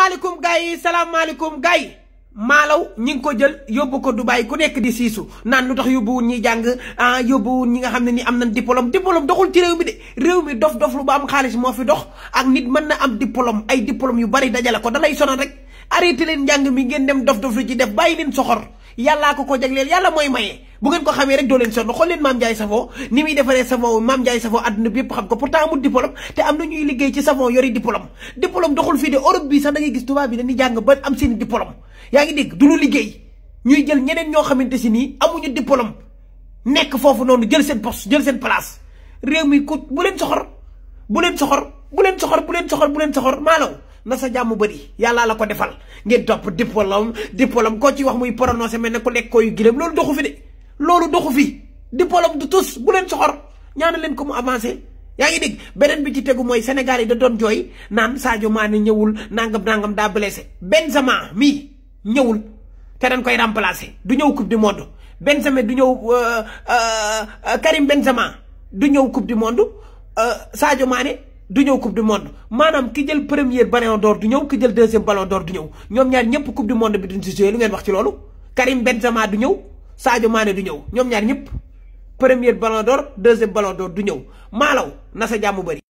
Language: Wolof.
salaamaaleykum gars yi salaamaaleykum gars yi maalaw ñi ngi ko jël yóbbu ko Dubaï ku nekk di siisu naan lu tax yóbbuwul ñi jàng yóbbuwul ñi nga xam ne ni am nañ diplôme doxul ci réew mi de réew mi dof lu ba am xaalis moo fi dox ak nit mën na am diplôme ay diplôme yu bari dajale ko da lay sonal rek arrêté leen njàng mi ngeen dem dof lu ci def bàyyi leen soxor yàllaa ko jagleel yàlla mooy maye bu ngeen ko xamee rek doo leen sonn xool leen Mame Ndiaye Savon ni muy defaree savon Mame Ndiaye Savon àdduna bi yëpp xam ko pourtant amul diplôme te am na ñuy liggéey ci savon yori diplôme doxul fii de Europe bi sax da ngay gis tubaab bi dañuy jàng ba am seen diplôme yaa ngi dégg du ñu liggéey ñuy jël ñeneen ñoo xamante si nii amuñu diplôme nekk foofu noonu jël seen poste jël seen place réew mi ku bu leen soxor maalaw na sa jàmm bëri yàllaa la ko defal ngeen topp diplôme koo ci wax muy prononcé mel ne ku lekk kooyu gileem loolu doxu fi de loolu doxu fi diplôme du tus bu leen soxor ñaana leen ko mu avancé yaa ngi dégg beneen bi ci tegu mooy Sénégal yi da doon jooy naan Sadio Mané ñëwul nangam daa blessé Benzema mii ñëwul te dañ koy remplacer du ñëw coupe du monde Benzema du ñëw Karim Benzema du ñëw coupe du monde Sadio Mané du ñëw coupe du monde maanaam ki jël premier ballon d'or du ñëw ki jël deuxième ballon d'or du ñëw ñoom ñaar ñëpp coupe du monde bi duñ si joué lu ngeen wax ci loolu Karim Benzema du ñëw Sadio Mané du ñëw ñoom ñaar ñëpp premier ballon d'or deuxième ballon d'or du ñëw maalaw na sa jàmm bëri